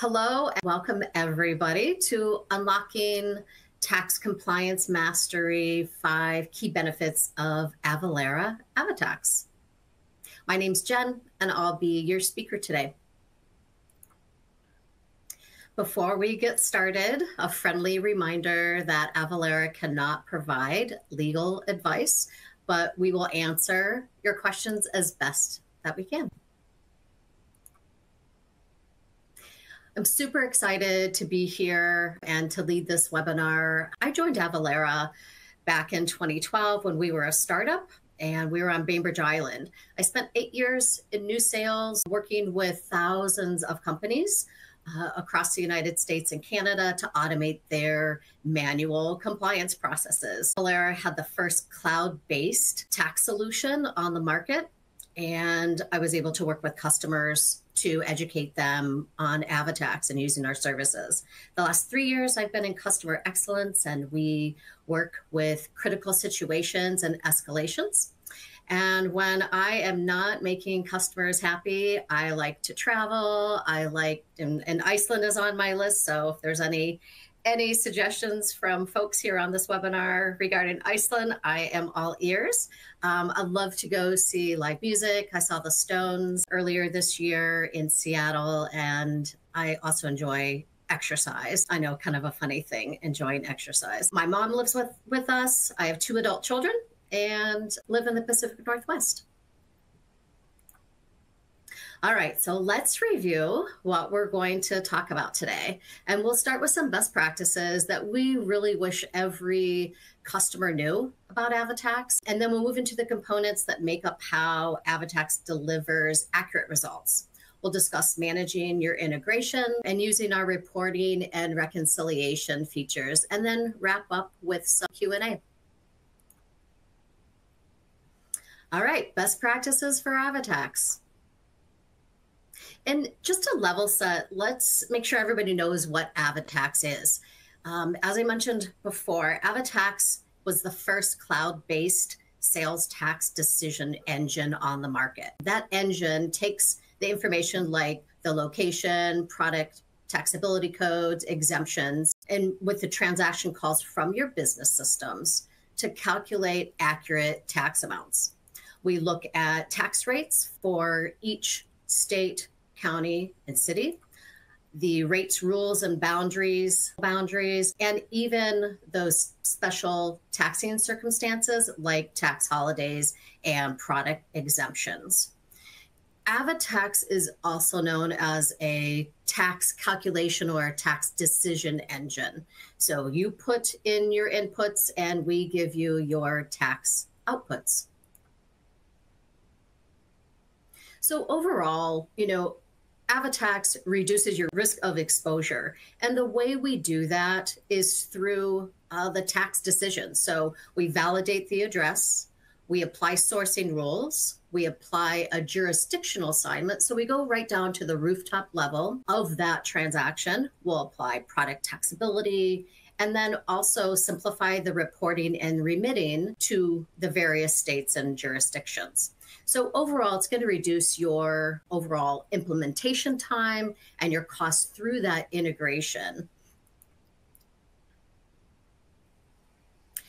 Hello and welcome everybody to Unlocking Tax Compliance Mastery 5 Key Benefits of Avalara AvaTax. My name's Jen and I'll be your speaker today. Before we get started, a friendly reminder that Avalara cannot provide legal advice, but we will answer your questions as best that we can. I'm super excited to be here and to lead this webinar. I joined Avalara back in 2012 when we were a startup and we were on Bainbridge Island. I spent 8 years in new sales, working with thousands of companies across the United States and Canada to automate their manual compliance processes. Avalara had the first cloud-based tax solution on the market, and I was able to work with customers to educate them on AvaTax and using our services. The last 3 years, I've been in customer excellence, and we work with critical situations and escalations. And when I am not making customers happy, I like to travel. And Iceland is on my list. So if there's any suggestions from folks here on this webinar regarding Iceland, I am all ears. I'd love to go see live music. I saw the Stones earlier this year in Seattle, and I also enjoy exercise. I know, kind of a funny thing, enjoying exercise. My mom lives with us. I have 2 adult children and live in the Pacific Northwest. All right, so let's review what we're going to talk about today. And we'll start with some best practices that we really wish every customer knew about AvaTax. And then we'll move into the components that make up how AvaTax delivers accurate results. We'll discuss managing your integration and using our reporting and reconciliation features, and then wrap up with some Q&A. All right, best practices for AvaTax. And just to level set, let's make sure everybody knows what AvaTax is. As I mentioned before, AvaTax was the first cloud-based sales tax decision engine on the market. That engine takes the information like the location, product taxability codes, exemptions, and with the transaction calls from your business systems to calculate accurate tax amounts. We look at tax rates for each state, county, and city, the rates, rules, and boundaries, and even those special taxing circumstances like tax holidays and product exemptions. AvaTax is also known as a tax calculation or a tax decision engine. So you put in your inputs and we give you your tax outputs. So overall, AvaTax reduces your risk of exposure. And the way we do that is through the tax decision. So we validate the address, we apply sourcing rules, we apply a jurisdictional assignment. So we go right down to the rooftop level of that transaction. We'll apply product taxability, and then also simplify the reporting and remitting to the various states and jurisdictions. So overall, it's going to reduce your overall implementation time and your costs through that integration.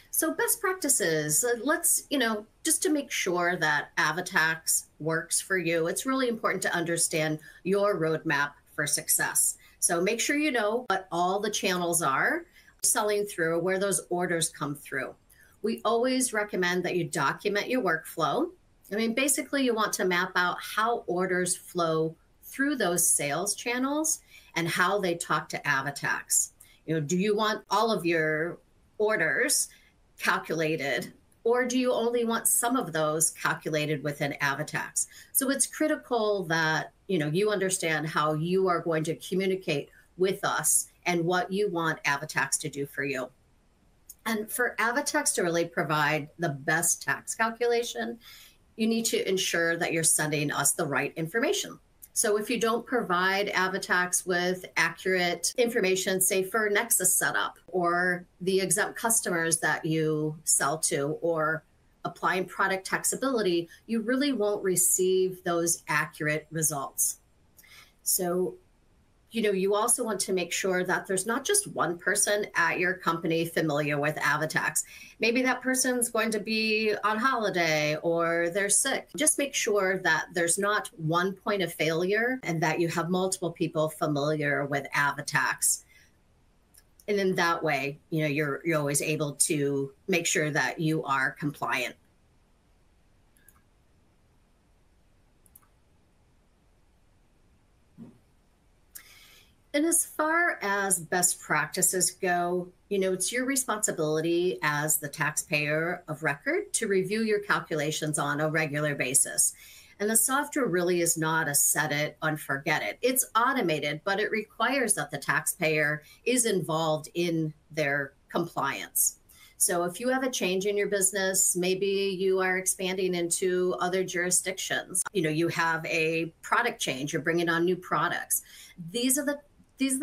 So best practices, let's, just to make sure that AvaTax works for you, it's really important to understand your roadmap for success. So make sure you know what all the channels are selling through, where those orders come through. We always recommend that you document your workflow. Basically, you want to map out how orders flow through those sales channels and how they talk to AvaTax. Do you want all of your orders calculated, or do you only want some of those calculated within AvaTax? So it's critical that you understand how you are going to communicate with us and what you want AvaTax to do for you. And for AvaTax to really provide the best tax calculation, you need to ensure that you're sending us the right information. So if you don't provide AvaTax with accurate information, say for Nexus setup or the exempt customers that you sell to, or applying product taxability, you really won't receive those accurate results. So You also want to make sure that there's not just one person at your company familiar with AvaTax. Maybe that person's going to be on holiday or they're sick. Just make sure that there's not one point of failure and that you have multiple people familiar with AvaTax. And in that way, you're always able to make sure that you are compliant. And as far as best practices go, it's your responsibility as the taxpayer of record to review your calculations on a regular basis. And the software really is not a set it and forget it. It's automated, but it requires that the taxpayer is involved in their compliance. So if you have a change in your business, maybe you are expanding into other jurisdictions, you have a product change, you're bringing on new products. These are the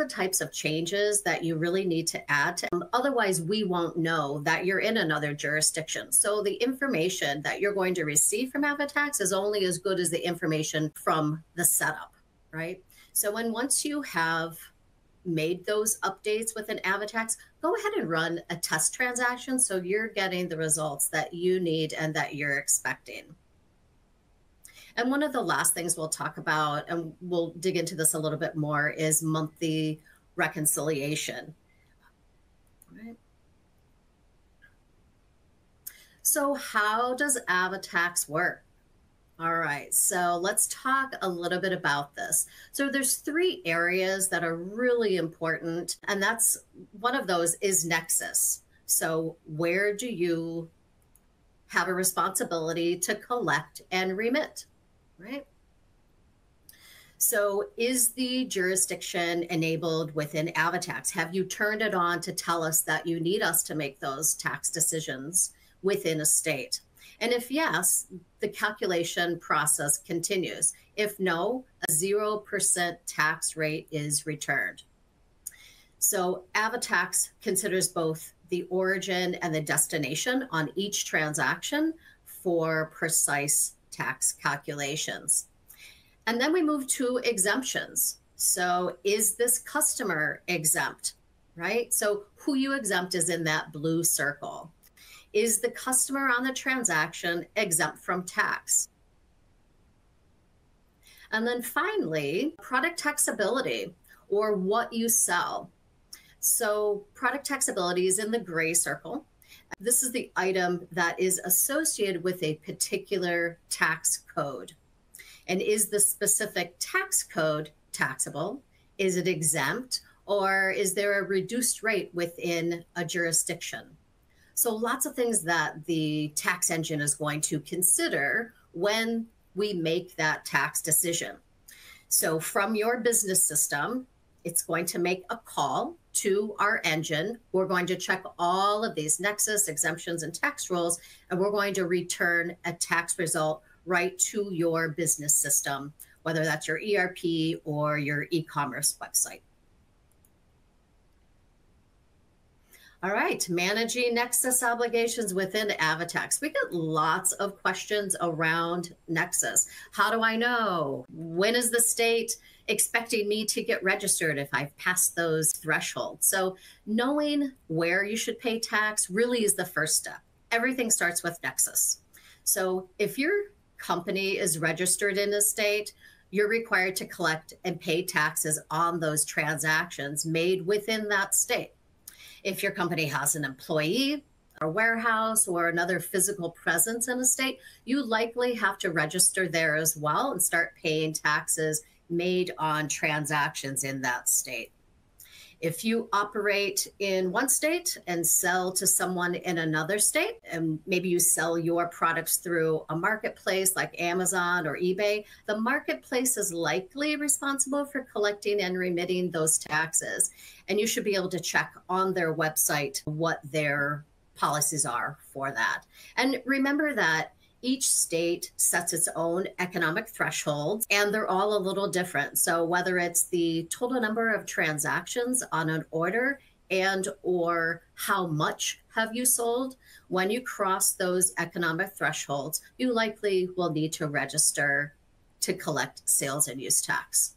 types of changes that you really need to add to. Otherwise, we won't know that you're in another jurisdiction. So the information that you're going to receive from AvaTax is only as good as the information from the setup, right? So once you have made those updates within AvaTax, go ahead and run a test transaction so you're getting the results that you need and that you're expecting. And one of the last things we'll talk about, and we'll dig into this a little bit more, is monthly reconciliation. Right. So how does AvaTax work? All right, so let's talk a little bit about this. So there's 3 areas that are really important, and that's one of those is nexus. So where do you have a responsibility to collect and remit? Right? So is the jurisdiction enabled within AvaTax? Have you turned it on to tell us that you need us to make those tax decisions within a state? And if yes, the calculation process continues. If no, a 0% tax rate is returned. So AvaTax considers both the origin and the destination on each transaction for precise tax calculations. And then we move to exemptions. So is this customer exempt, right? So who you exempt is in that blue circle. Is the customer on the transaction exempt from tax? And then finally, product taxability, or what you sell. So product taxability is in the gray circle. This is the item that is associated with a particular tax code. And is the specific tax code taxable? Is it exempt? Or is there a reduced rate within a jurisdiction? So lots of things that the tax engine is going to consider when we make that tax decision. So from your business system, it's going to make a call to our engine. We're going to check all of these nexus, exemptions, and tax rules, and we're going to return a tax result right to your business system, whether that's your ERP or your e-commerce website. All right, managing nexus obligations within AvaTax. We get lots of questions around nexus. How do I know? When is the state expecting me to get registered if I've passed those thresholds? So knowing where you should pay tax really is the first step. Everything starts with nexus. So if your company is registered in a state, you're required to collect and pay taxes on those transactions made within that state. If your company has an employee, a warehouse, or another physical presence in a state, you likely have to register there as well and start paying taxes made on transactions in that state. If you operate in one state and sell to someone in another state, and maybe you sell your products through a marketplace like Amazon or eBay, the marketplace is likely responsible for collecting and remitting those taxes. And you should be able to check on their website what their policies are for that. And remember that each state sets its own economic thresholds, and they're all a little different. So whether it's the total number of transactions on an order and or how much have you sold, when you cross those economic thresholds, you likely will need to register to collect sales and use tax.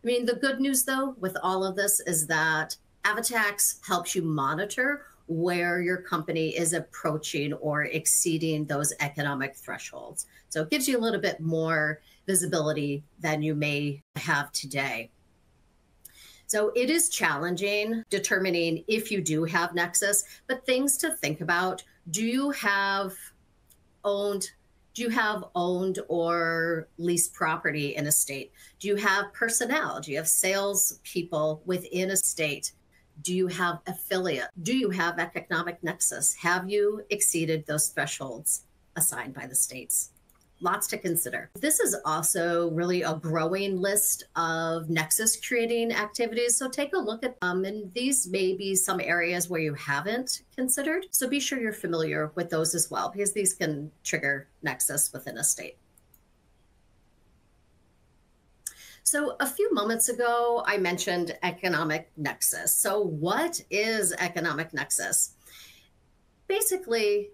I mean, the good news though with all of this is that AvaTax helps you monitor where your company is approaching or exceeding those economic thresholds. So it gives you a little bit more visibility than you may have today. So it is challenging determining if you do have nexus, but things to think about. Do you have owned or leased property in a state? Do you have personnel? Do you have sales people within a state? Do you have affiliate? Do you have economic nexus? Have you exceeded those thresholds assigned by the states? Lots to consider. This is also really a growing list of nexus creating activities. So take a look at them, and these may be some areas where you haven't considered. So be sure you're familiar with those as well, because these can trigger nexus within a state. So a few moments ago, I mentioned economic nexus. So what is economic nexus? Basically,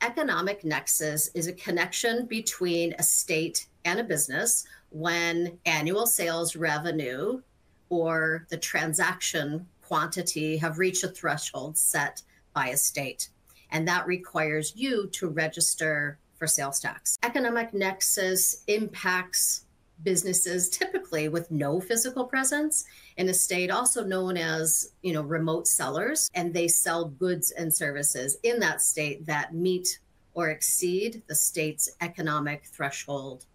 economic nexus is a connection between a state and a business when annual sales revenue or the transaction quantity have reached a threshold set by a state. And that requires you to register for sales tax. Economic nexus impacts businesses typically with no physical presence in a state, also known as, remote sellers, and they sell goods and services in that state that meet or exceed the state's economic threshold.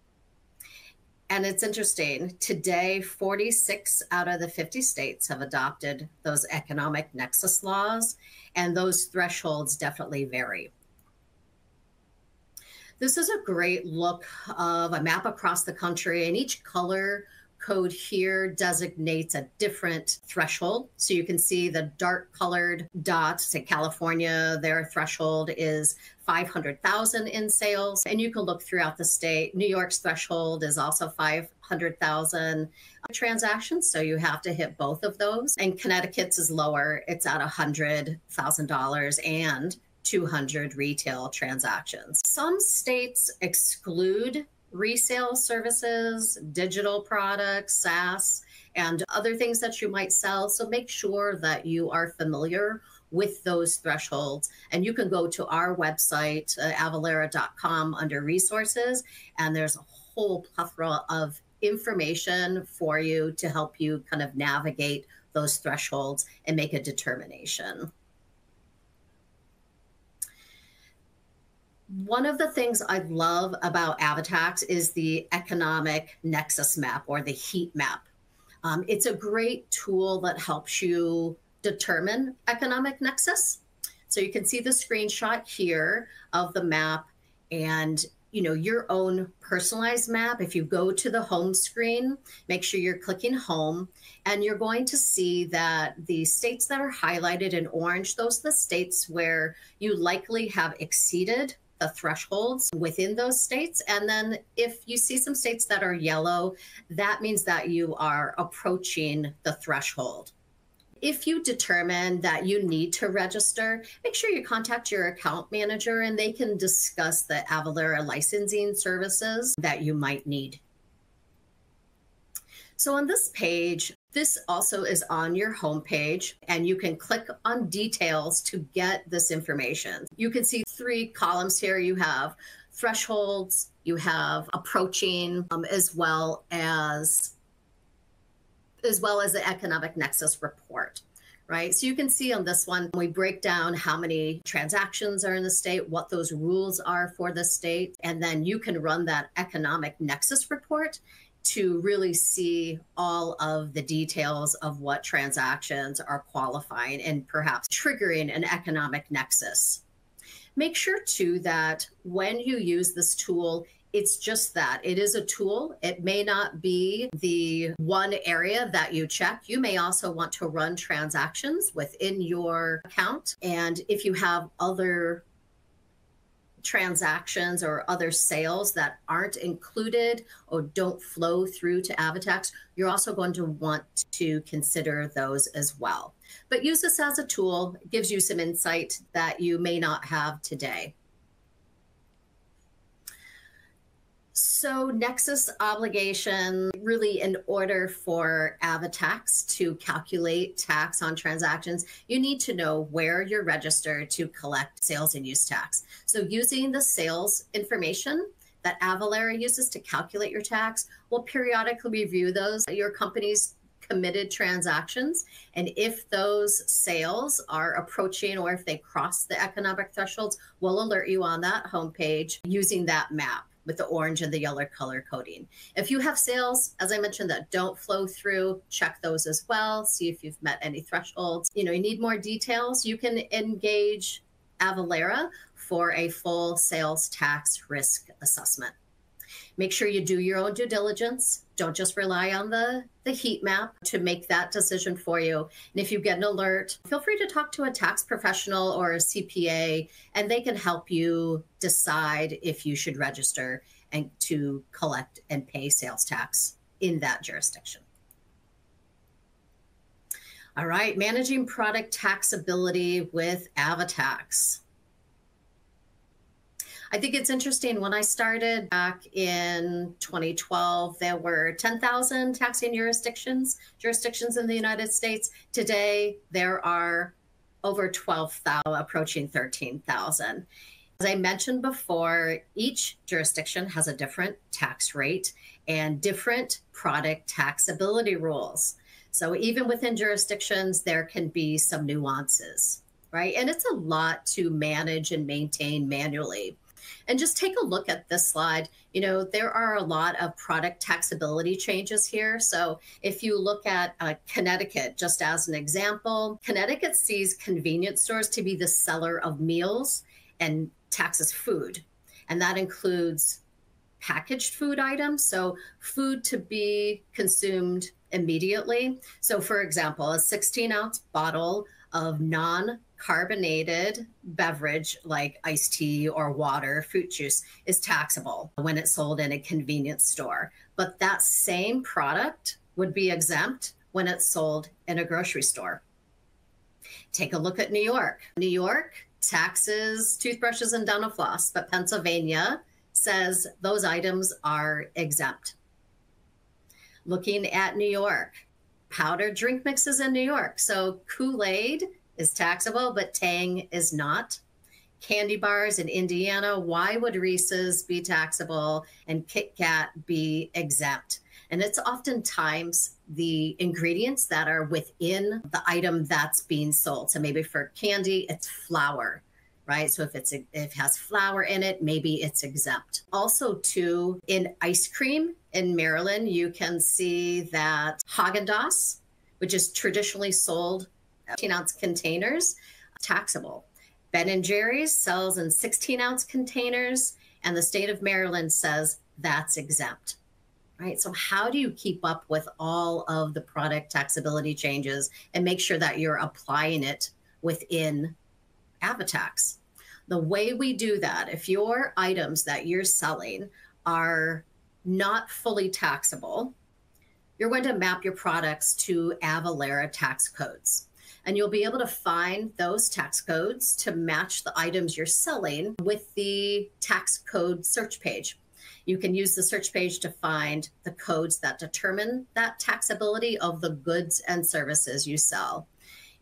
And it's interesting, today, 46 out of the 50 states have adopted those economic nexus laws, and those thresholds definitely vary. This is a great look of a map across the country, and each color code here designates a different threshold. So you can see the dark colored dots, say California, their threshold is 500,000 in sales. And you can look throughout the state. New York's threshold is also 500,000 transactions. So you have to hit both of those. And Connecticut's is lower. It's at $100,000 and 200 retail transactions. Some states exclude resale services, digital products, SaaS, and other things that you might sell. So make sure that you are familiar with those thresholds. And you can go to our website, avalara.com, under resources, and there's a whole plethora of information for you to help you kind of navigate those thresholds and make a determination. One of the things I love about AvaTax is the economic nexus map, or the heat map. It's a great tool that helps you determine economic nexus. So you can see the screenshot here of the map, and your own personalized map. If you go to the home screen, make sure you're clicking home, and you're going to see that the states that are highlighted in orange, those are the states where you likely have exceeded the thresholds within those states. And then if you see some states that are yellow, that means that you are approaching the threshold. If you determine that you need to register, make sure you contact your account manager, and they can discuss the Avalara licensing services that you might need. So on this page, this also is on your homepage, and you can click on details to get this information. You can see 3 columns here. You have thresholds, you have approaching, as well as the economic nexus report, right? So you can see on this one, we break down how many transactions are in the state, what those rules are for the state, and then you can run that economic nexus report to really see all of the details of what transactions are qualifying and perhaps triggering an economic nexus. Make sure too that when you use this tool, it's just that. It is a tool. It may not be the one area that you check. You may also want to run transactions within your account. And if you have other transactions or other sales that aren't included or don't flow through to AvaTax, you're also going to want to consider those as well. But use this as a tool. It gives you some insight that you may not have today. So nexus obligation, really in order for AvaTax to calculate tax on transactions, you need to know where you're registered to collect sales and use tax. So using the sales information that Avalara uses to calculate your tax, we'll periodically review those, your company's committed transactions. And if those sales are approaching or if they cross the economic thresholds, we'll alert you on that homepage using that map with the orange and the yellow color coding. If you have sales, as I mentioned, that don't flow through, check those as well. See if you've met any thresholds. You need more details, you can engage Avalara for a full sales tax risk assessment. Make sure you do your own due diligence. Don't just rely on the heat map to make that decision for you. And if you get an alert, feel free to talk to a tax professional or a CPA, and they can help you decide if you should register and to collect and pay sales tax in that jurisdiction. All right, managing product taxability with AvaTax. I think it's interesting. When I started back in 2012, there were 10,000 taxing jurisdictions in the United States. Today, there are over 12,000, approaching 13,000. As I mentioned before, each jurisdiction has a different tax rate and different product taxability rules. So even within jurisdictions, there can be some nuances, right? And it's a lot to manage and maintain manually. And just take a look at this slide. There are a lot of product taxability changes here. So if you look at Connecticut, just as an example, Connecticut sees convenience stores to be the seller of meals and taxes food. And that includes packaged food items, so food to be consumed immediately. So for example, a 16-ounce bottle of non-carbonated beverage like iced tea or water, fruit juice, is taxable when it's sold in a convenience store. But that same product would be exempt when it's sold in a grocery store. Take a look at New York. New York taxes toothbrushes and dental floss, but Pennsylvania says those items are exempt. Looking at New York, powdered drink mixes in New York. So Kool-Aid is taxable, but Tang is not. Candy bars in Indiana, why would Reese's be taxable and Kit Kat be exempt? And it's oftentimes the ingredients that are within the item that's being sold. So maybe for candy, it's flour, right? So if it has flour in it, maybe it's exempt. Also too, in ice cream in Maryland, you can see that Haagen-Dazs, which is traditionally sold 15-ounce containers, taxable. Ben & Jerry's sells in 16-ounce containers, and the state of Maryland says that's exempt. Right? So how do you keep up with all of the product taxability changes and make sure that you're applying it within AvaTax? The way we do that, if your items that you're selling are not fully taxable, you're going to map your products to Avalara tax codes. And you'll be able to find those tax codes to match the items you're selling with the tax code search page. You can use the search page to find the codes that determine that taxability of the goods and services you sell.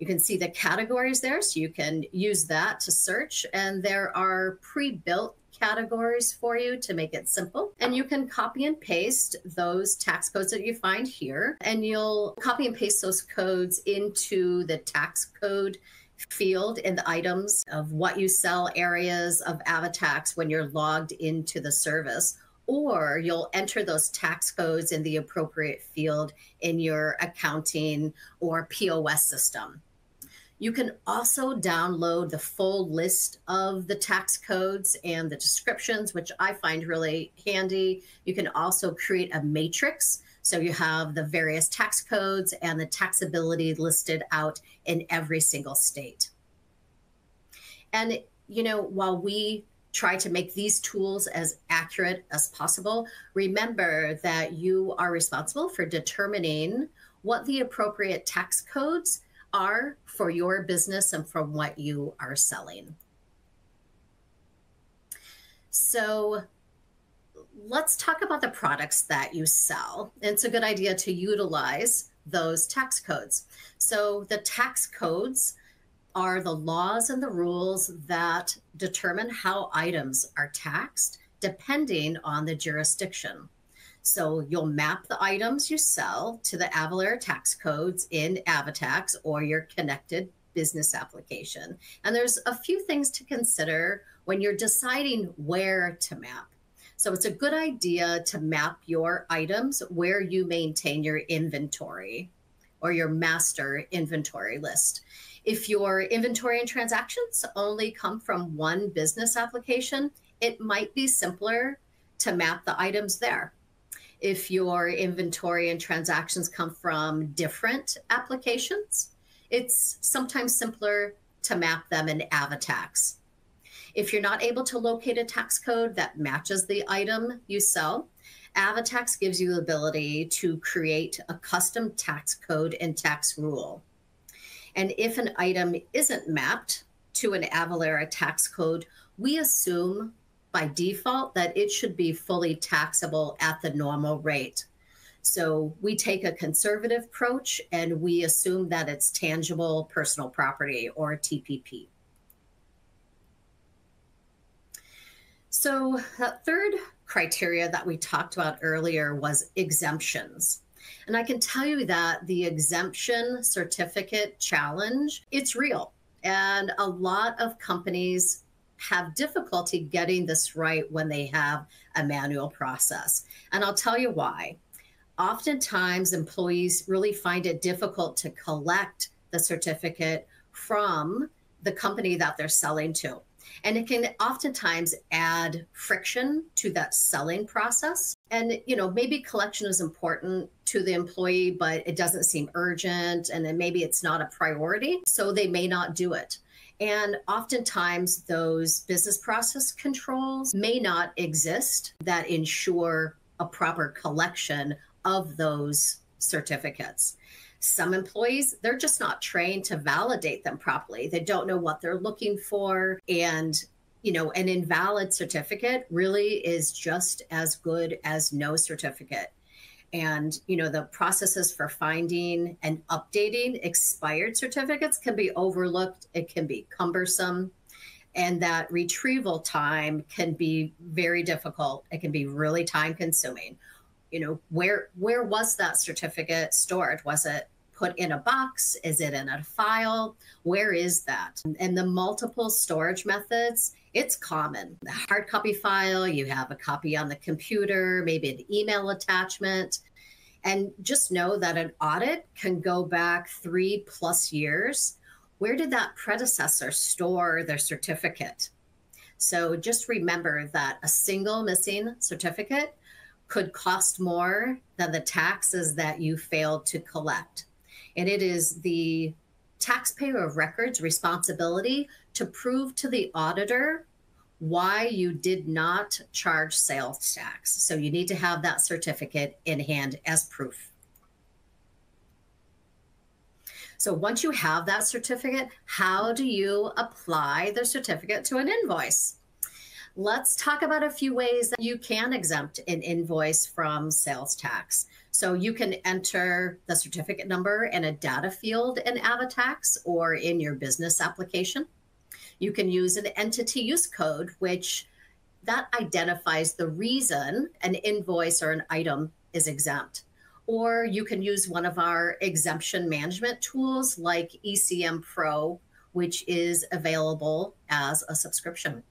You can see the categories there, so you can use that to search. And there are pre-built categories for you to make it simple. And you can copy and paste those tax codes that you find here, and you'll copy and paste those codes into the tax code field in the items of what you sell areas of AvaTax when you're logged into the service. Or you'll enter those tax codes in the appropriate field in your accounting or POS system. You can also download the full list of the tax codes and the descriptions, which I find really handy. You can also create a matrix. So you have the various tax codes and the taxability listed out in every single state. And, while we try to make these tools as accurate as possible, remember that you are responsible for determining what the appropriate tax codes are for your business and from what you are selling. So Let's talk about the products that you sell. It's a good idea to utilize those tax codes. So the tax codes are the laws and the rules that determine how items are taxed depending on the jurisdiction. So you'll map the items you sell to the Avalara tax codes in AvaTax or your connected business application. And there's a few things to consider when you're deciding where to map. So it's a good idea to map your items where you maintain your inventory or your master inventory list. If your inventory and transactions only come from one business application, it might be simpler to map the items there. If your inventory and transactions come from different applications, it's sometimes simpler to map them in AvaTax. If you're not able to locate a tax code that matches the item you sell, AvaTax gives you the ability to create a custom tax code and tax rule. And if an item isn't mapped to an Avalara tax code, we assume by default that it should be fully taxable at the normal rate. So we take a conservative approach and we assume that it's tangible personal property or TPP. So that third criteria that we talked about earlier was exemptions. And I can tell you that the exemption certificate challenge, it's real. And a lot of companies have difficulty getting this right when they have a manual process. And I'll tell you why. Oftentimes, employees really find it difficult to collect the certificate from the company that they're selling to. And it can oftentimes add friction to that selling process. And, maybe collection is important to the employee, but it doesn't seem urgent. And then maybe it's not a priority, so they may not do it. And oftentimes those business process controls may not exist that ensure a proper collection of those certificates. Some employees, they're just not trained to validate them properly. They don't know what they're looking for. And, an invalid certificate really is just as good as no certificate. And, the processes for finding and updating expired certificates can be overlooked. It can be cumbersome. And that retrieval time can be very difficult. It can be really time consuming. Where was that certificate stored? Was it put in a box? Is it in a file? Where is that? And the multiple storage methods, it's common. The hard copy file, you have a copy on the computer, maybe an email attachment. And just know that an audit can go back 3+ years. Where did that predecessor store their certificate? So just remember that a single missing certificate could cost more than the taxes that you failed to collect. And it is the taxpayer of record's responsibility to prove to the auditor why you did not charge sales tax. So you need to have that certificate in hand as proof. So once you have that certificate, how do you apply the certificate to an invoice? Let's talk about a few ways that you can exempt an invoice from sales tax. So you can enter the certificate number in a data field in AvaTax or in your business application. You can use an entity use code, which that identifies the reason an invoice or an item is exempt. Or you can use one of our exemption management tools like ECM Pro, which is available as a subscription.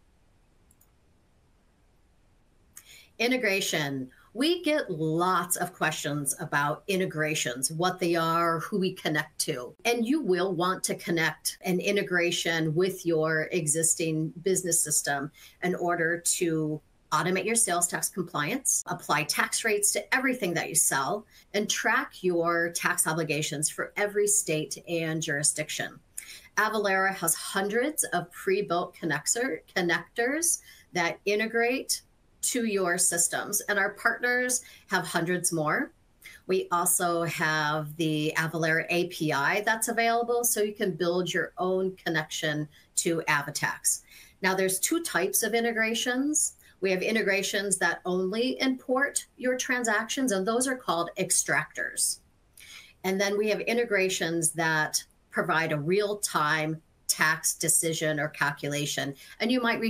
Integration. We get lots of questions about integrations, what they are, who we connect to. And you will want to connect an integration with your existing business system in order to automate your sales tax compliance, apply tax rates to everything that you sell, and track your tax obligations for every state and jurisdiction. Avalara has hundreds of pre-built connectors that integrate to your systems, and our partners have hundreds more. We also have the Avalara API that's available, so you can build your own connection to AvaTax. Now, there's two types of integrations. We have integrations that only import your transactions, and those are called extractors. And then we have integrations that provide a real-time tax decision or calculation. And you might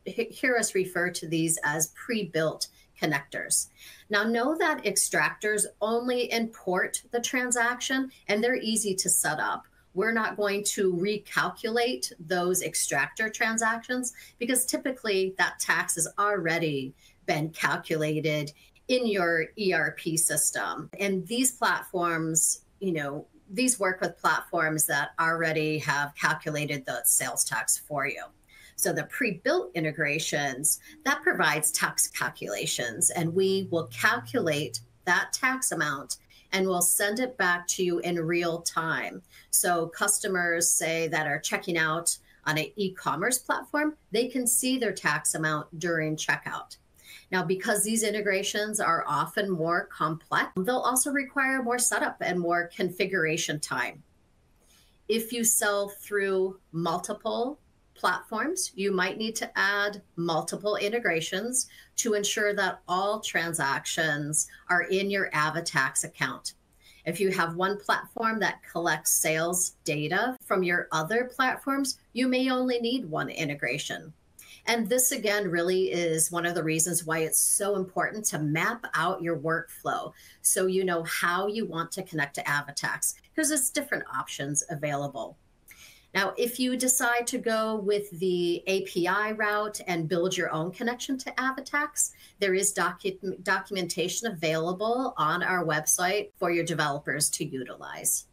hear us refer to these as pre-built connectors. Now, know that extractors only import the transaction, and they're easy to set up. We're not going to recalculate those extractor transactions because typically that tax has already been calculated in your ERP system. And these platforms, these work with platforms that already have calculated the sales tax for you. So the pre-built integrations, that provides tax calculations, and we will calculate that tax amount and we'll send it back to you in real time. So customers, say, that are checking out on an e-commerce platform, they can see their tax amount during checkout. Now, because these integrations are often more complex, they'll also require more setup and more configuration time. If you sell through multiple platforms, you might need to add multiple integrations to ensure that all transactions are in your AvaTax account. If you have one platform that collects sales data from your other platforms, you may only need one integration. And this, again, really is one of the reasons why it's so important to map out your workflow so you know how you want to connect to AvaTax, because there's different options available. Now, if you decide to go with the API route and build your own connection to AvaTax, there is documentation available on our website for your developers to utilize.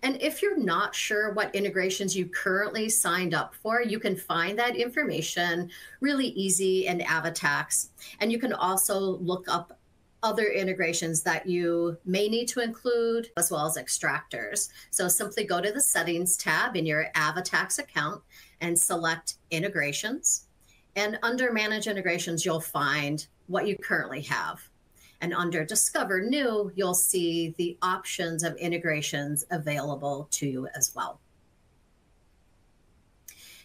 And if you're not sure what integrations you currently signed up for, you can find that information really easy in AvaTax. And you can also look up other integrations that you may need to include, as well as extractors. So simply go to the Settings tab in your AvaTax account and select Integrations. And under Manage Integrations, you'll find what you currently have. And under Discover New, you'll see the options of integrations available to you as well.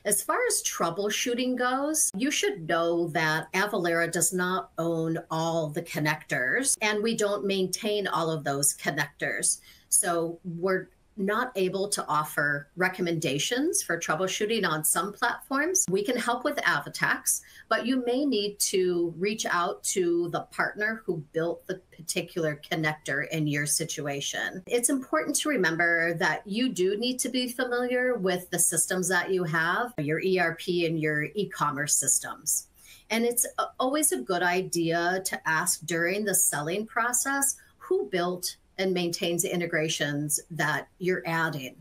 As far as troubleshooting goes, you should know that Avalara does not own all the connectors, and we don't maintain all of those connectors. So we're not able to offer recommendations for troubleshooting on some platforms. We can help with AvaTax, but you may need to reach out to the partner who built the particular connector in your situation. It's important to remember that you do need to be familiar with the systems that you have, your ERP and your e-commerce systems. And it's always a good idea to ask during the selling process who built and maintains the integrations that you're adding.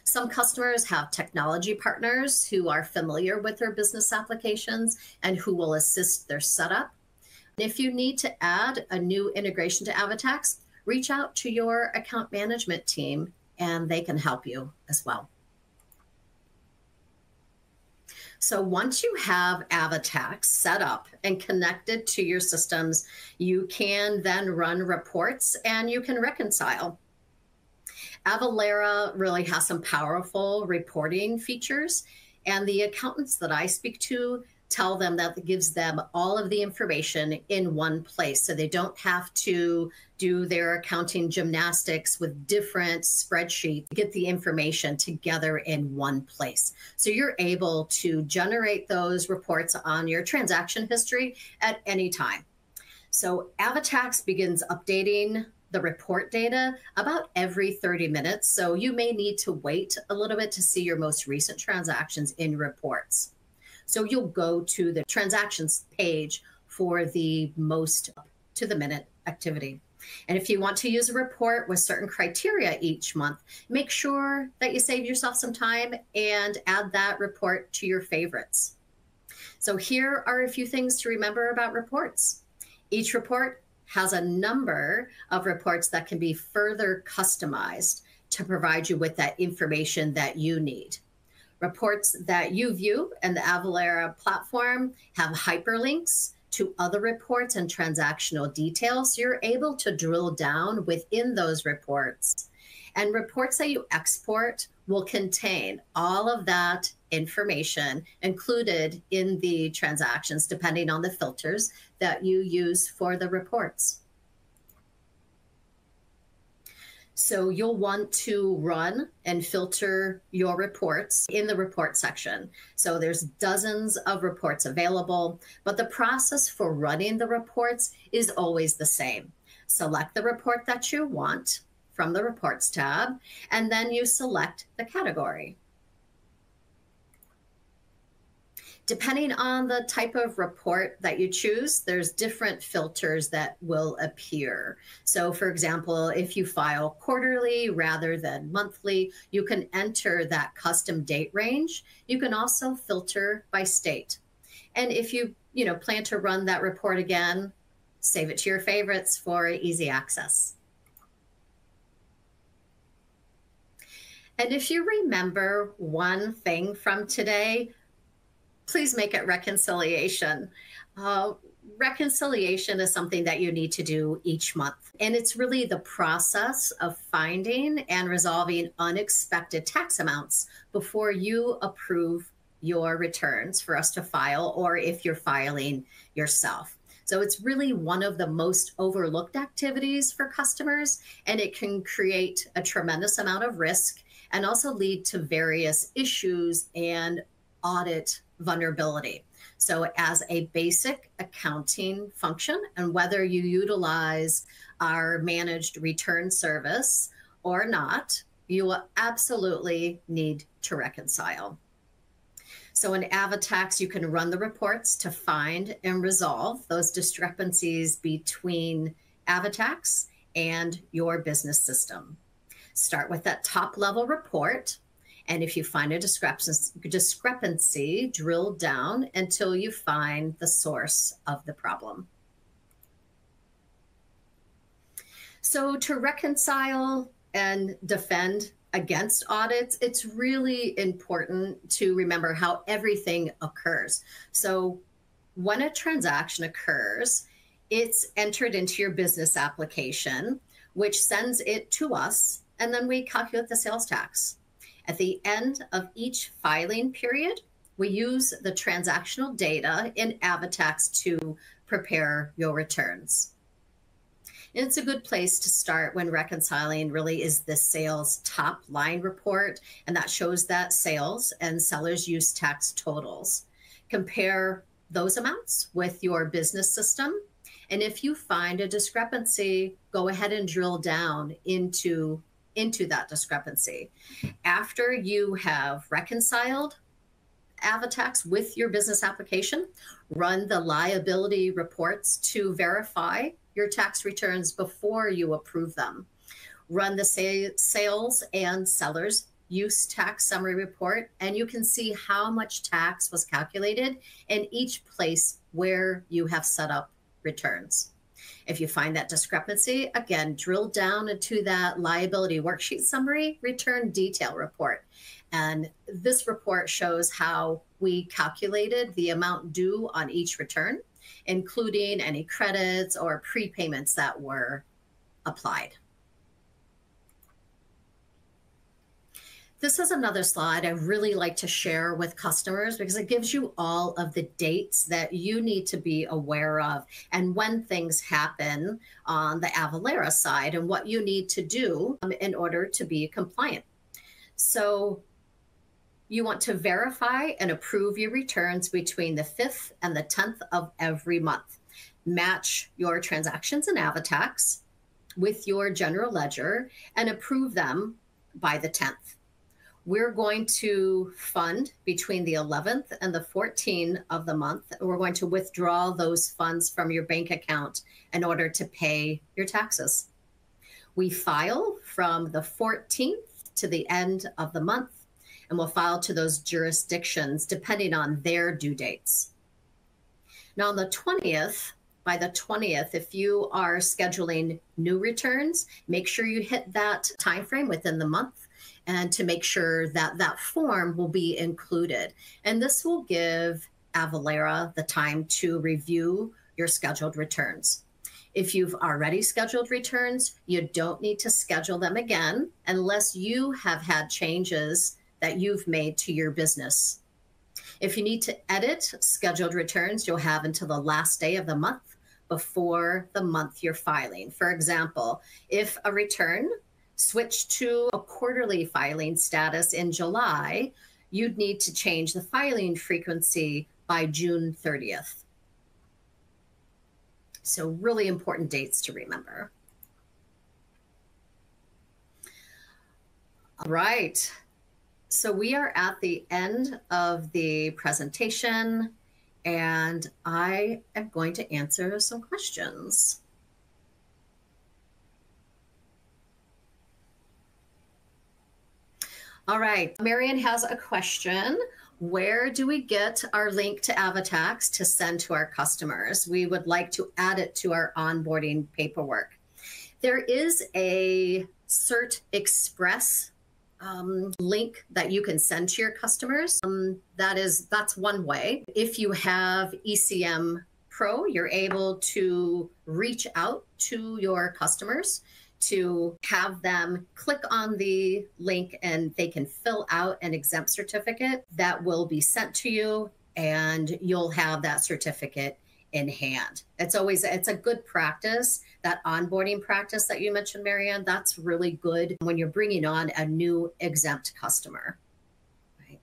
Some customers have technology partners who are familiar with their business applications and who will assist their setup. If you need to add a new integration to AvaTax, reach out to your account management team and they can help you as well. So once you have AvaTax set up and connected to your systems, you can then run reports and you can reconcile. Avalara really has some powerful reporting features, and the accountants that I speak to tell them that it gives them all of the information in one place, so they don't have to do their accounting gymnastics with different spreadsheets to get the information together in one place. So you're able to generate those reports on your transaction history at any time. So AvaTax begins updating the report data about every 30 minutes. So you may need to wait a little bit to see your most recent transactions in reports. So you'll go to the transactions page for the most to-the-minute activity. And if you want to use a report with certain criteria each month, make sure that you save yourself some time and add that report to your favorites. So here are a few things to remember about reports. Each report has a number of reports that can be further customized to provide you with that information that you need. Reports that you view in the Avalara platform have hyperlinks to other reports and transactional details. You're able to drill down within those reports. And reports that you export will contain all of that information included in the transactions, depending on the filters that you use for the reports. So you'll want to run and filter your reports in the report section. So there's dozens of reports available, but the process for running the reports is always the same. Select the report that you want from the Reports tab, and then you select the category. Depending on the type of report that you choose, there's different filters that will appear. So for example, if you file quarterly rather than monthly, you can enter that custom date range. You can also filter by state. And if you plan to run that report again, save it to your favorites for easy access. And if you remember one thing from today, please make it reconciliation. Reconciliation is something that you need to do each month. And it's really the process of finding and resolving unexpected tax amounts before you approve your returns for us to file, or if you're filing yourself. So it's really one of the most overlooked activities for customers, and it can create a tremendous amount of risk and also lead to various issues and audit vulnerability. So as a basic accounting function, and whether you utilize our managed return service or not, you will absolutely need to reconcile. So in AvaTax, you can run the reports to find and resolve those discrepancies between AvaTax and your business system. Start with that top level report. And if you find a discrepancy, drill down until you find the source of the problem. So to reconcile and defend against audits, it's really important to remember how everything occurs. So when a transaction occurs, it's entered into your business application, which sends it to us, and then we calculate the sales tax. At the end of each filing period, we use the transactional data in AvaTax to prepare your returns. And it's a good place to start when reconciling really is the sales top line report, and that shows that sales and sellers use tax totals. Compare those amounts with your business system, and if you find a discrepancy, go ahead and drill down into that discrepancy. After you have reconciled AvaTax with your business application, run the liability reports to verify your tax returns before you approve them. Run the sales and sellers use tax summary report, and you can see how much tax was calculated in each place where you have set up returns. If you find that discrepancy, again, drill down into that liability worksheet summary return detail report. And this report shows how we calculated the amount due on each return, including any credits or prepayments that were applied. This is another slide I really like to share with customers because it gives you all of the dates that you need to be aware of and when things happen on the Avalara side and what you need to do in order to be compliant. So you want to verify and approve your returns between the 5th and the 10th of every month. Match your transactions in AvaTax with your general ledger and approve them by the 10th. We're going to fund between the 11th and the 14th of the month. We're going to withdraw those funds from your bank account in order to pay your taxes. We file from the 14th to the end of the month, and we'll file to those jurisdictions depending on their due dates. Now on the 20th, by the 20th, if you are scheduling new returns, make sure you hit that time frame within the month and to make sure that that form will be included. And this will give Avalara the time to review your scheduled returns. If you've already scheduled returns, you don't need to schedule them again unless you have had changes that you've made to your business. If you need to edit scheduled returns, you'll have until the last day of the month before the month you're filing. For example, if a return switched to a quarterly filing status in July, you'd need to change the filing frequency by June 30th. So really important dates to remember. All right. So we are at the end of the presentation, and I am going to answer some questions. All right, Marion has a question. Where do we get our link to AvaTax to send to our customers? We would like to add it to our onboarding paperwork. There is a Cert Express link that you can send to your customers. That's one way. If you have ECM Pro, you're able to reach out to your customers to have them click on the link and they can fill out an exempt certificate that will be sent to you, and you'll have that certificate in hand. It's a good practice. That onboarding practice that you mentioned, Marianne, that's really good when you're bringing on a new exempt customer. Right?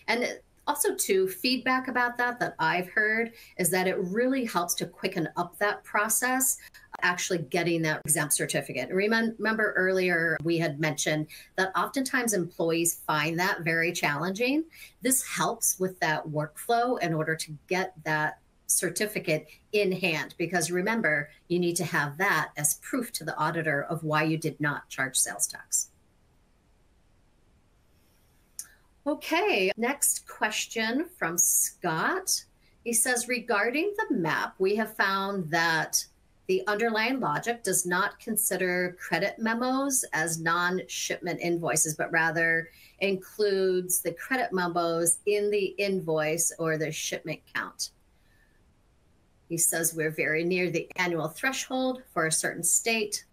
And also, too, feedback about that I've heard is that it really helps to quicken up that process, actually getting that exempt certificate. Remember earlier we had mentioned that oftentimes employees find that very challenging. This helps with that workflow in order to get that certificate in hand, because remember, you need to have that as proof to the auditor of why you did not charge sales tax. Okay, next question from Scott. He says, regarding the map, we have found that the underlying logic does not consider credit memos as non-shipment invoices, but rather includes the credit memos in the invoice or the shipment count. He says we're very near the annual threshold for a certain state,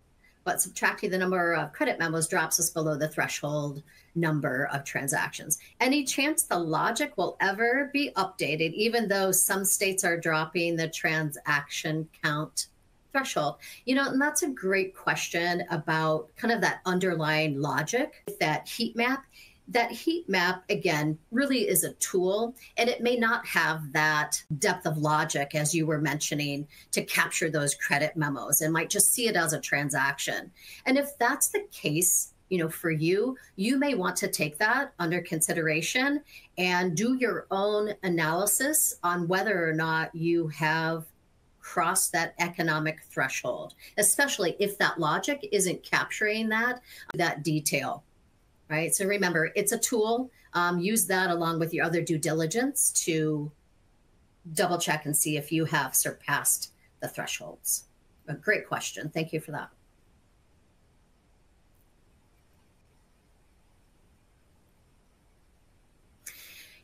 but subtracting the number of credit memos drops us below the threshold number of transactions. Any chance the logic will ever be updated, even though some states are dropping the transaction count threshold? You know, and that's a great question about kind of that underlying logic, that heat map. That heat map, again, really is a tool, and it may not have that depth of logic, as you were mentioning, to capture those credit memos, and might just see it as a transaction. And if that's the case, you know, for you, you may want to take that under consideration and do your own analysis on whether or not you have crossed that economic threshold, especially if that logic isn't capturing that detail. Right. So remember, it's a tool. Use that along with your other due diligence to double check and see if you have surpassed the thresholds. A great question. Thank you for that.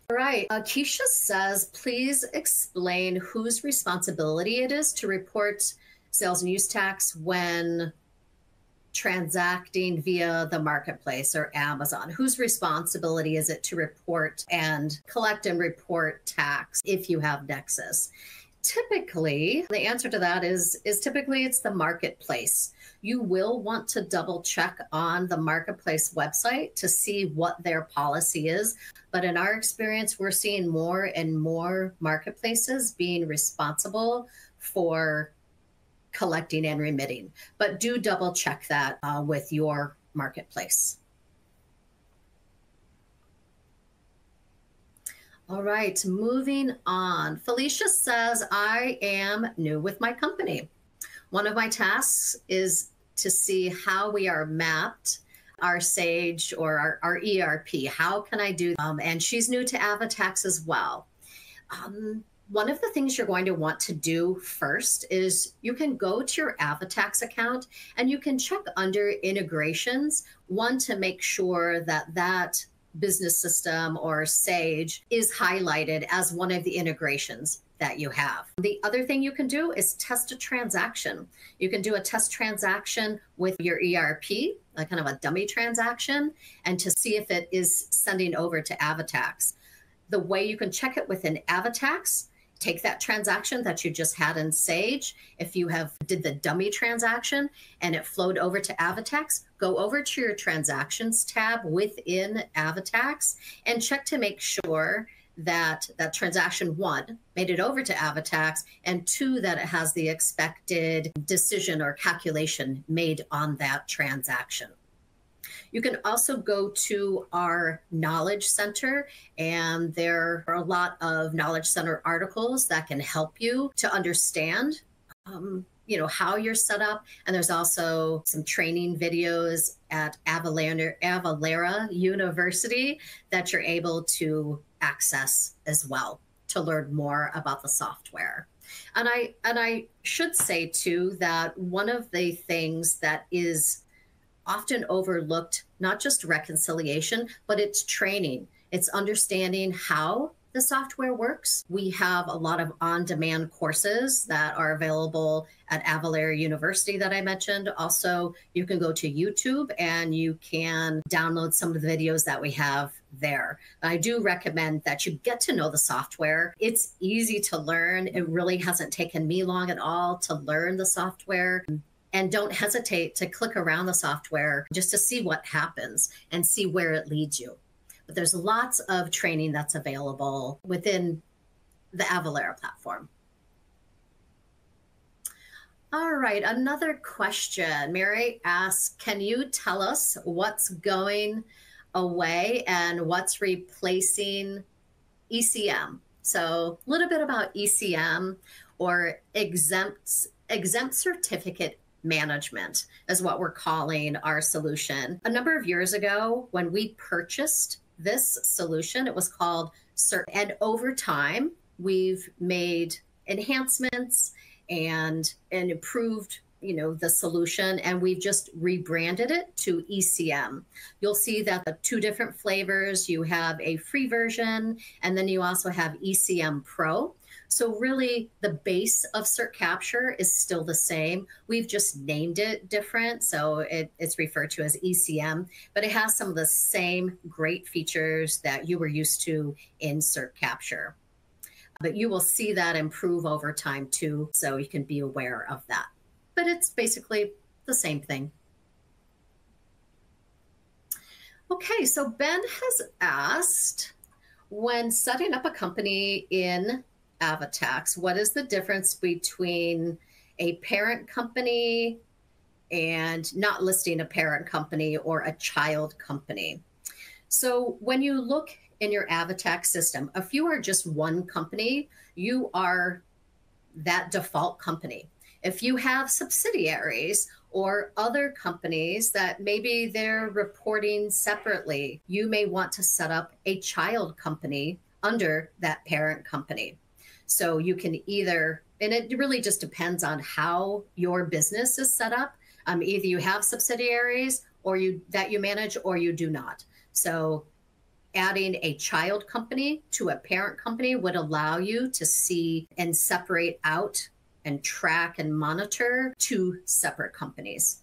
All right. Keisha says, please explain whose responsibility it is to report sales and use tax when transacting via the marketplace or Amazon. Whose responsibility is it to report and collect and report tax if you have Nexus? Typically, the answer to that is typically it's the marketplace. You will want to double check on the marketplace website to see what their policy is. But in our experience, we're seeing more and more marketplaces being responsible for collecting and remitting. But do double check that with your marketplace. All right, moving on. Felicia says, I am new with my company. One of my tasks is to see how we are mapped, our Sage or our ERP. How can I do that? And she's new to AvaTax as well. One of the things you're going to want to do first is you can go to your AvaTax account and you can check under integrations, one, to make sure that that business system or Sage is highlighted as one of the integrations. that you have. The other thing you can do is test a transaction. You can do a test transaction with your ERP, like kind of a dummy transaction, and to see if it is sending over to AvaTax. The way you can check it within AvaTax, take that transaction that you just had in Sage. If you did the dummy transaction and it flowed over to AvaTax, go over to your transactions tab within AvaTax and check to make sure that transaction 1 made it over to AvaTax, and 2, that it has the expected decision or calculation made on that transaction. You can also go to our Knowledge Center, and there are a lot of Knowledge Center articles that can help you to understand how you're set up. And there's also some training videos at Avalara University that you're able to access as well to learn more about the software. And I should say too that one of the things that is often overlooked, not just reconciliation, but it's training. It's understanding how the software works. We have a lot of on-demand courses that are available at Avalara University that I mentioned. Also, you can go to YouTube and you can download some of the videos that we have there. I do recommend that you get to know the software. It's easy to learn. It really hasn't taken me long at all to learn the software. And don't hesitate to click around the software just to see what happens and see where it leads you. But there's lots of training that's available within the Avalara platform. All right, another question. Mary asks, can you tell us what's going away and what's replacing ECM? So a little bit about ECM, or exempt certificate management is what we're calling our solution. A number of years ago, when we purchased this solution, it was called CERT. And over time, we've made enhancements and improved the solution, and we've just rebranded it to ECM. You'll see that the 2 different flavors, you have a free version, and then you also have ECM Pro. So really the base of cert capture is still the same. We've just named it different. So it's referred to as ECM, but it has some of the same great features that you were used to in cert capture. But you will see that improve over time too, so you can be aware of that. But it's basically the same thing. Okay, so Ben has asked, when setting up a company in AvaTax, what is the difference between a parent company and not listing a parent company or a child company? So when you look in your AvaTax system, if you are just one company, you are that default company. If you have subsidiaries or other companies that maybe they're reporting separately, you may want to set up a child company under that parent company. So you can either, and it really just depends on how your business is set up. Either you have subsidiaries or that you manage, or you do not. So adding a child company to a parent company would allow you to see and separate out and track and monitor 2 separate companies.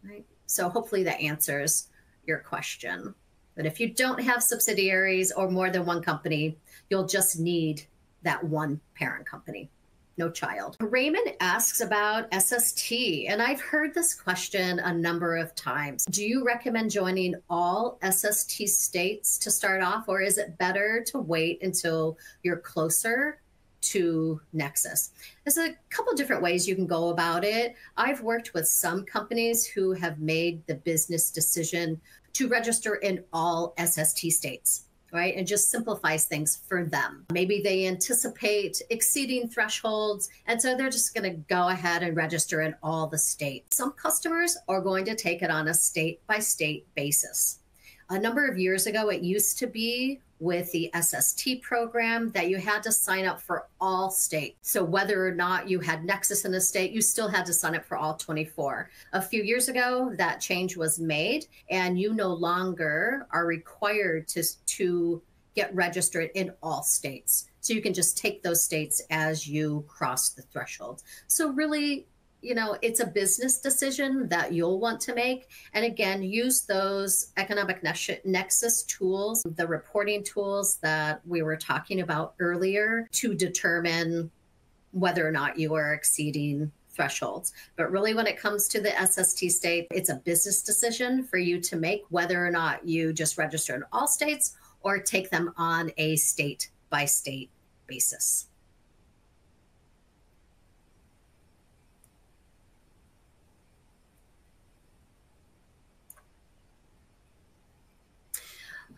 Right? So hopefully that answers your question. But if you don't have subsidiaries or more than one company, you'll just need that one parent company, no child. Raymond asks about SST, and I've heard this question a number of times. Do you recommend joining all SST states to start off, or is it better to wait until you're closer to Nexus? There's a couple different ways you can go about it. I've worked with some companies who have made the business decision to register in all SST states, right? And just simplifies things for them. Maybe they anticipate exceeding thresholds, and so they're just going to go ahead and register in all the states. Some customers are going to take it on a state-by-state basis. A number of years ago, it used to be with the SST program that you had to sign up for all states. So whether or not you had Nexus in a state, you still had to sign up for all 24. A few years ago, that change was made, and you no longer are required to get registered in all states. So you can just take those states as you cross the threshold. So really, it's a business decision that you'll want to make. And again, use those economic nexus tools, the reporting tools that we were talking about earlier, to determine whether or not you are exceeding thresholds. But really, when it comes to the SST state, it's a business decision for you to make whether or not you just register in all states or take them on a state by state basis.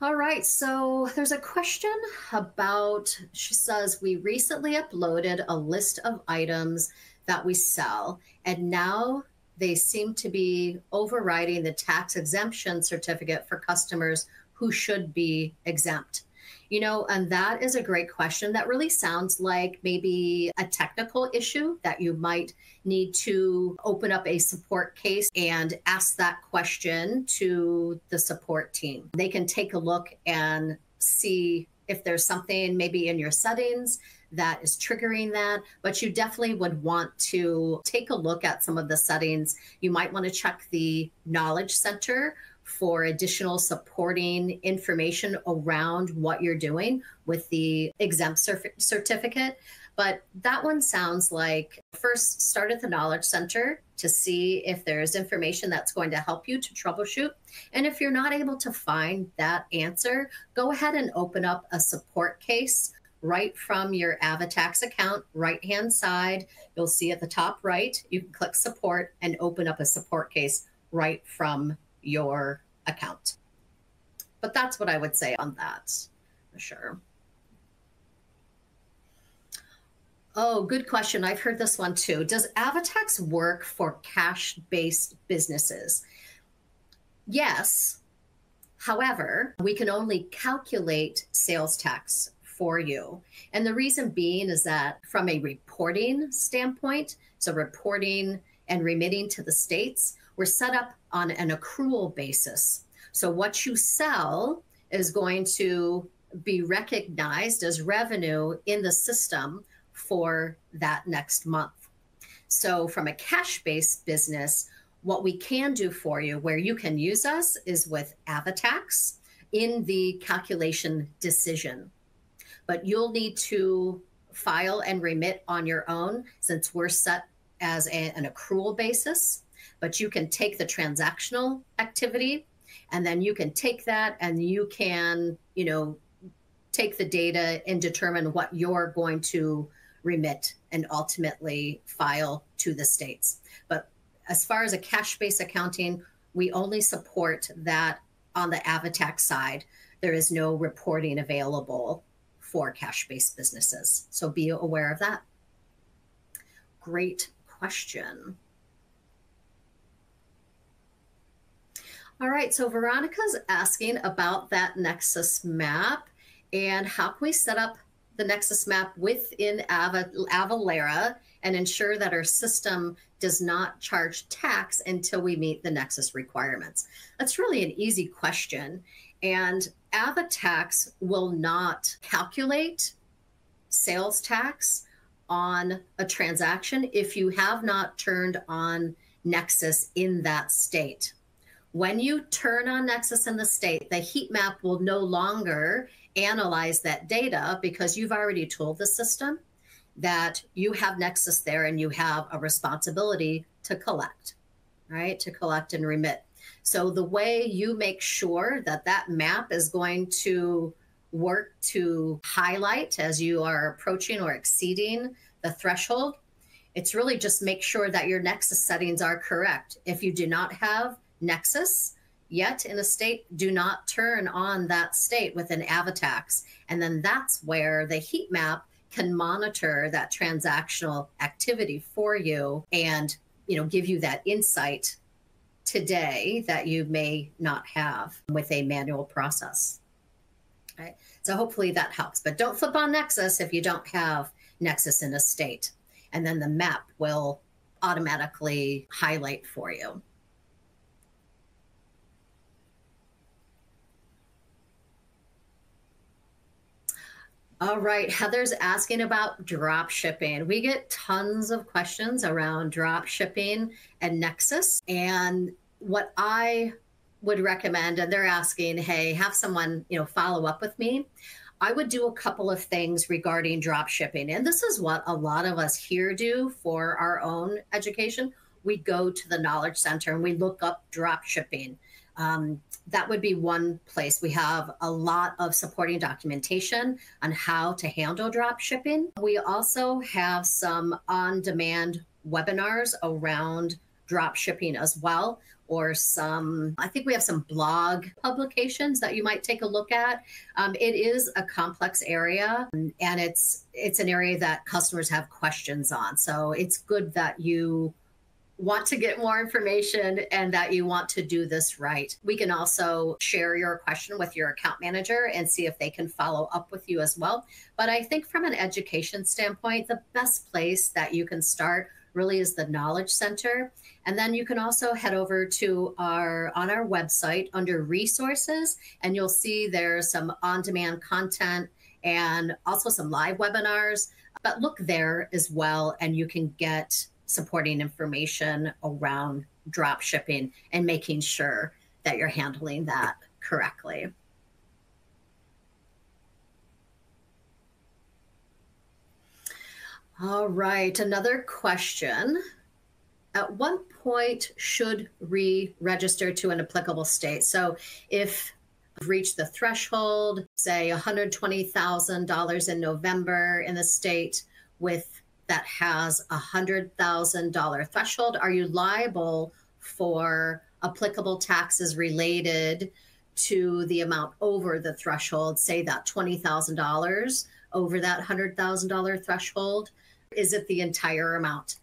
All right, so there's a question about, she says, we recently uploaded a list of items that we sell, and now they seem to be overriding the tax exemption certificate for customers who should be exempt. And that is a great question. That really sounds like maybe a technical issue that you might need to open up a support case and ask that question to the support team. They can take a look and see if there's something maybe in your settings that is triggering that, but you definitely would want to take a look at some of the settings. You might want to check the Knowledge Center for additional supporting information around what you're doing with the exempt certificate. But that one sounds like, first start at the Knowledge Center to see if there's information that's going to help you to troubleshoot. And if you're not able to find that answer, go ahead and open up a support case right from your AvaTax account, right-hand side. You'll see at the top right, you can click support and open up a support case right from your account. But that's what I would say on that, for sure. Oh, good question. I've heard this one too. Does AvaTax work for cash-based businesses? Yes. However, we can only calculate sales tax for you. And the reason being is that from a reporting standpoint, so reporting and remitting to the states, we're set up on an accrual basis. So what you sell is going to be recognized as revenue in the system for that next month. So from a cash-based business, what we can do for you, where you can use us, is with AvaTax in the calculation decision. But you'll need to file and remit on your own, since we're set as an accrual basis. But you can take the transactional activity, and then you can take that and you can, take the data and determine what you're going to remit and ultimately file to the states. But as far as a cash-based accounting, we only support that on the AvaTax side. There is no reporting available for cash-based businesses. So be aware of that. Great question. All right, so Veronica's asking about that Nexus map and how can we set up the Nexus map within Avalara and ensure that our system does not charge tax until we meet the Nexus requirements. That's really an easy question. And AvaTax will not calculate sales tax on a transaction if you have not turned on Nexus in that state. When you turn on Nexus in the state, the heat map will no longer analyze that data because you've already told the system that you have Nexus there and you have a responsibility to collect, right? To collect and remit. So the way you make sure that that map is going to work to highlight as you are approaching or exceeding the threshold, it's really just make sure that your Nexus settings are correct. If you do not have Nexus yet in a state, do not turn on that state with an AvaTax. And then that's where the heat map can monitor that transactional activity for you and, give you that insight today that you may not have with a manual process. Right? So hopefully that helps, but don't flip on Nexus if you don't have Nexus in a state, and then the map will automatically highlight for you. All right, Heather's asking about drop shipping. We get tons of questions around drop shipping and Nexus. And what I would recommend, and they're asking, hey, have someone, follow up with me. I would do a couple of things regarding drop shipping. And this is what a lot of us here do for our own education. We go to the Knowledge Center and we look up drop shipping. That would be one place. We have a lot of supporting documentation on how to handle drop shipping. We also have some on-demand webinars around drop shipping as well, or I think we have some blog publications that you might take a look at. It is a complex area, and it's an area that customers have questions on. So it's good that you want to get more information and that you want to do this right. We can also share your question with your account manager and see if they can follow up with you as well. But I think from an education standpoint, the best place that you can start really is the Knowledge Center. And then you can also head over to on our website under resources, and you'll see there's some on-demand content and also some live webinars. But look there as well, and you can get supporting information around drop shipping and making sure that you're handling that correctly. All right, another question. At what point should we register to an applicable state? So if we've reached the threshold, say $120,000 in November in the state that has a $100,000 threshold, are you liable for applicable taxes related to the amount over the threshold, say that $20,000 over that $100,000 threshold? Is it the entire amount?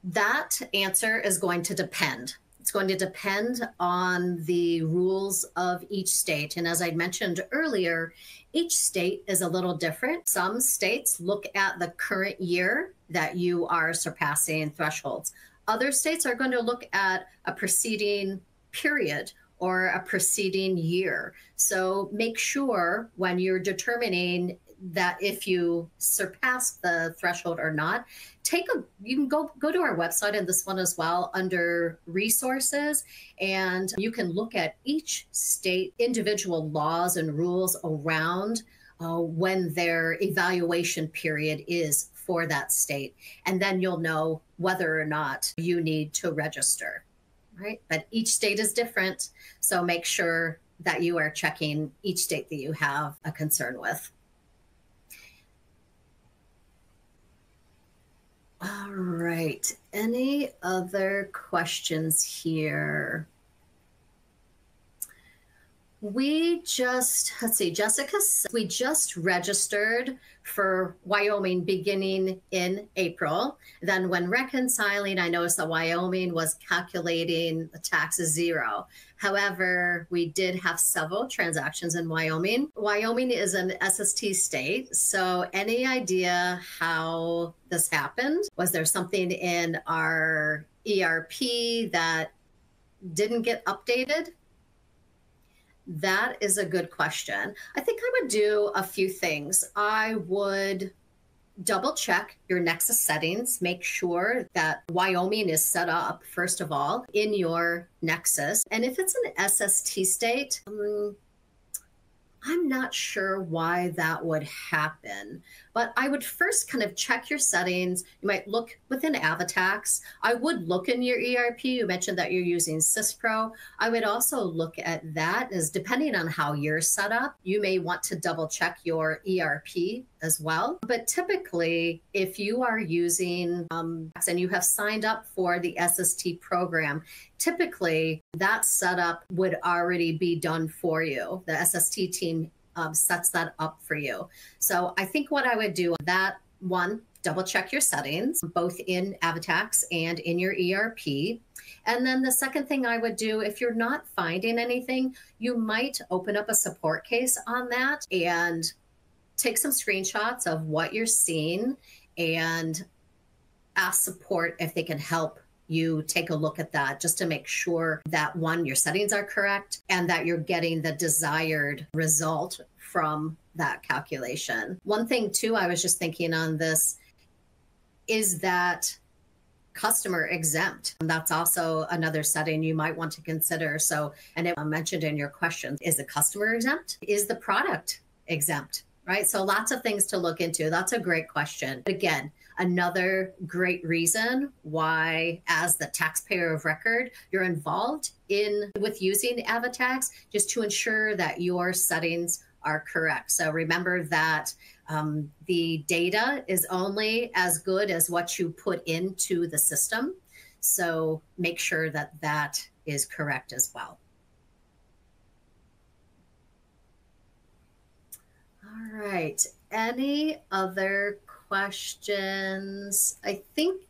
That answer is going to depend. It's going to depend on the rules of each state. And as I mentioned earlier, each state is a little different. Some states look at the current year that you are surpassing thresholds. Other states are going to look at a preceding period or a preceding year. So make sure when you're determining that if you surpass the threshold or not, you can go to our website and this one as well under resources, and you can look at each state individual laws and rules around when their evaluation period is for that state. And then you'll know whether or not you need to register, right? But each state is different. So make sure that you are checking each state that you have a concern with. All right. Any other questions here? Let's see, Jessica, we just registered for Wyoming beginning in April. Then when reconciling, I noticed that Wyoming was calculating the tax as zero. However, we did have several transactions in Wyoming. Wyoming is an SST state. So any idea how this happened? Was there something in our ERP that didn't get updated? That is a good question. I think I would do a few things. I would double check your Nexus settings, make sure that Wyoming is set up, first of all, in your Nexus. And if it's an SST state, I'm not sure why that would happen, but I would first kind of check your settings. You might look within AvaTax. I would look in your ERP. You mentioned that you're using SysPro. I would also look at that as depending on how you're set up, you may want to double check your ERP as well. But typically, if you are using and you have signed up for the SST program, typically that setup would already be done for you. The SST team sets that up for you. So I think what I would do, that one, double check your settings, both in AvaTax and in your ERP. And then the second thing I would do, if you're not finding anything, you might open up a support case on that and take some screenshots of what you're seeing and ask support if they can help you take a look at that, just to make sure that one, your settings are correct and that you're getting the desired result from that calculation. One thing too, I was just thinking on this, is that customer exempt. That's also another setting you might want to consider. So, and it mentioned in your questions, is the customer exempt? Is the product exempt? Right? So lots of things to look into. That's a great question. Again, another great reason why, as the taxpayer of record, you're involved with using AvaTax, just to ensure that your settings are correct. So remember that the data is only as good as what you put into the system. So make sure that that is correct as well. All right. Any other questions? I think,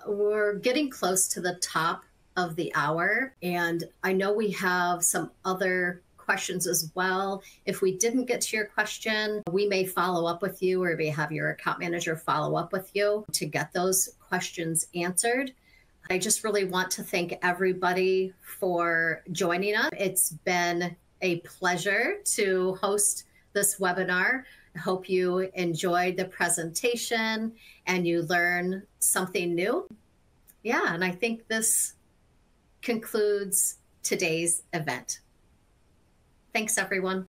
we're getting close to the top of the hour, and I know we have some other questions as well. If we didn't get to your question, we may follow up with you, or we have your account manager follow up with you to get those questions answered. I just really want to thank everybody for joining us. It's been a pleasure to host this webinar. I hope you enjoyed the presentation and you learned something new. Yeah, and I think this concludes today's event. Thanks, everyone.